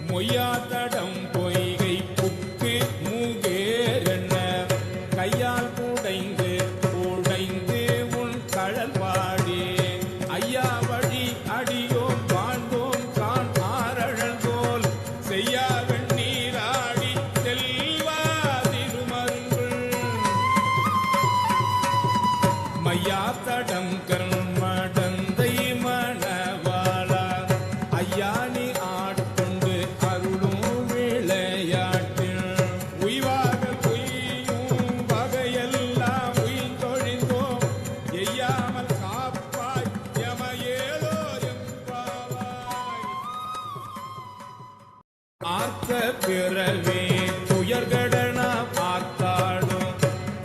மொய்யாதடம் பொய்கை book மூகேரென்ன கையால் குடைந்து குடைந்து உன் கழல் பாடி ஐயா வழி அடியோம் வாழ்ந்தோம் கான் ஆரழல் போல் செய்யா வெண்ணீராடி செல்வா திருமருங்குள் மையாதடம் கர்மடந்தை மணவாளா ஐயா நீ ஆட்கொண்டு அருளும் விளையாட்டில் உய்வாக உய்யும் வகையெல்லாம் உய்ந்தொழிந்தோம் எய்யாமல் காப்பாய் எமையேலோ எம்பாவாய் ஆர்த்த பிறவே துயர்கடனா பார்த்தாடும்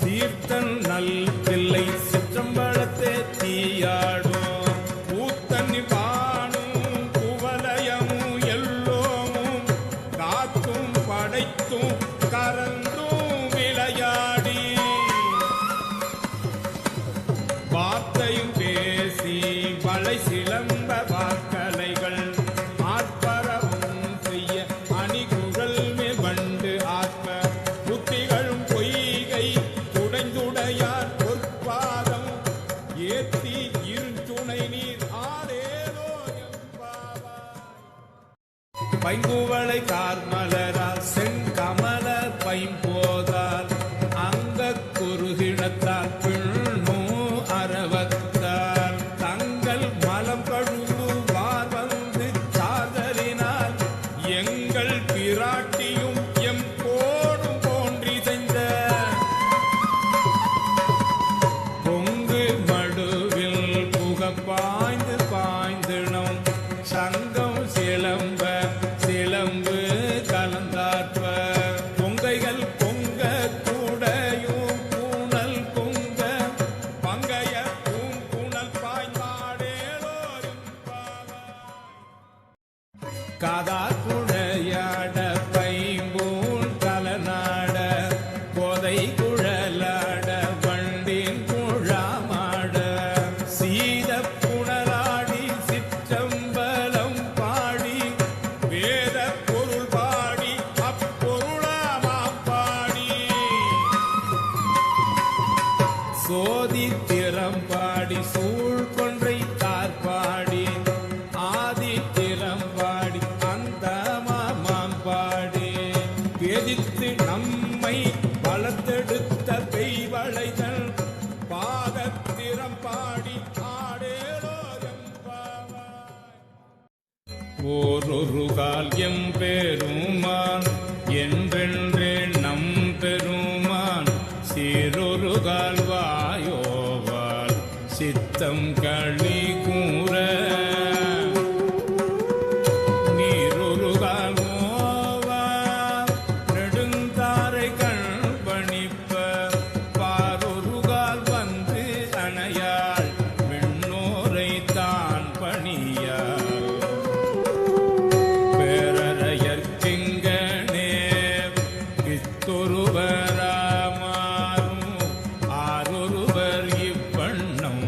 தீர்த்தன் நல் பிள்ளை சிற்றம்பலத்தே தீயாடும் ஊத்தன்னி பானும் குவலயமும் எல்லோமும் காத்தும் படைத்தும் கறந்தும் விளையாடி வார்த்தையும் பேசி வளை சிலம்ப வாக்கலைகள் ஆர்ப்பரவும் செய்ய அணிகுழல் மேவண்டு ஆத்ம புத்திகளும் பொய்கை துடைந்துடையார் பொற்பாதம் ஏத்தி இருந்துணை நீர் ஆரேலோ எம்பாவாய் பைங்குவளை கார்மலரால் செங்கமல பைம்போதால் அங்க குறுகிடத்தால் பின்னோ அரவத்தால் தங்கள் மலம் கழுவுவார் வந்து சாதலினால் எங்கள் பிராட்டியும் எம் கோடும் தோன்றி செய்த பொங்கு மடுவில் புகப்பாய்ந்து பாய்ந்தினம் சங்கம் சிலம்ப சிலம்பு கலந்தாற்ப பொங்கைகள் பொங்க கூடையும் பூணல் பொங்க பங்கைய பூங்குணல் பாய்ந்தாடேலோ காதா குழையாட பைம்பூன் கலநாட கோதை குழலாட வண்டின் குழாமாட சீத புனலாடி சிற்றம்பலம் பாடி வேத பொருள் பாடி அப்பொருளாமாம் பாடி சோதி திறம் பாடி சூழ் கொன்றை தார்பாடி ஆதி திறம் பாடி அந்த மாமாம் பாடி பேதித்து நம்மை வளர்த்தெடுத்த பெய்வளைதல் பாதத்திறம் பாடி ஆடேலோ எம்பாவாய் ஓரொரு கால் எம்பெருமான் என்றென்றே நம் பெருமான் சீரொரு கால் வாயோவால் சித்தம் களி கூற நீரொரு கால் மோவா நெடுந்தாரை கண் பணிப்ப பாரொரு கால் வந்து அணையாள் விண்ணோரை தான் பணியாள் பேரறையற்கிங்கனே இத்தொருவராமாறும் ஆரொருவர் இவ்வண்ணம்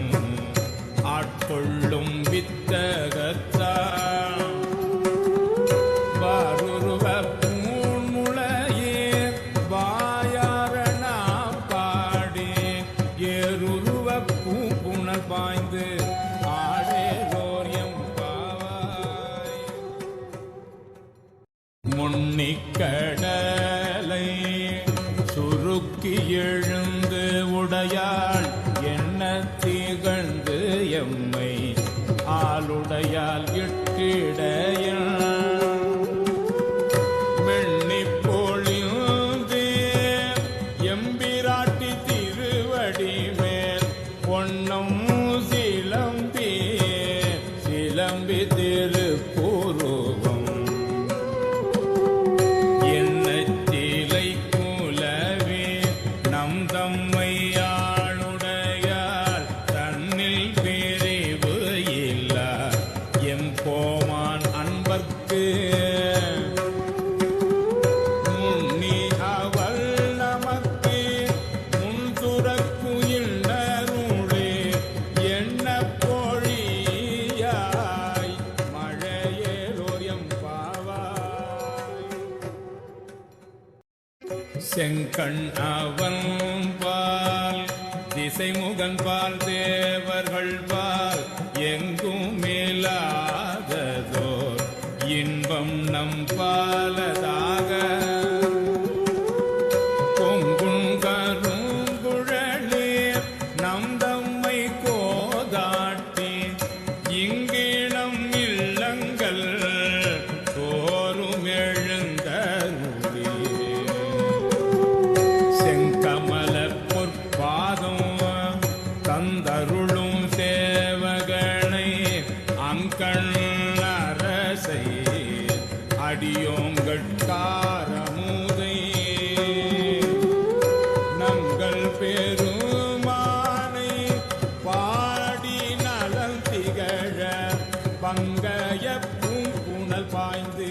ஆட்கொள்ளும் வித்தகத்தான் வாருருவ பூண்முளையே வாயாரணாம் பாடி ஏருருவ பூங்குணல் பாய்ந்து ஆடேலோர் எம்பாவாய் முன்னிக்கடலை சுருக்கி எழுந்து உடையாள் என்ன திகழ்ந்து எம்மை ஆளுடையால் இட்டிடையாள் மென்னிப் பொழிந்து எம்பிராட்டி திருவடி மேல் பொன்னம் சிலம்பி சிலம்பி திருப்புருவம் என்ன திலை குலவே நம் தம்மை ஆளுடையால் தன்னில் பிரிவு இல்லா எம் கோமான் அன்பர்க்கு முன்னி அவள் நமக்கு முன் துறக்குயில் நருளே என்ன பொழியாய் மழையேலோர் எம்பாவாய் செங்கண் அவன் பால் திசைமுகன் பால் தேவர்கள் பால் எங்கும் மேலாததோர் இன்பம் நம் பாலதாக பொங்குண் கருங்குழலே நம் தம்மை கோதாட்டி இங்கிடம் இல்லங்கள் தோறும் எழுந்தருளே செங்கமல பொற்பாதம் தந்தருளும் சேவகனை அங்கண் அரசை அடியோங்கட்காரமுதை நங்கள் பெருமானை பாடி நலம் திகழ பங்கய பூங்குணல் பாய்ந்து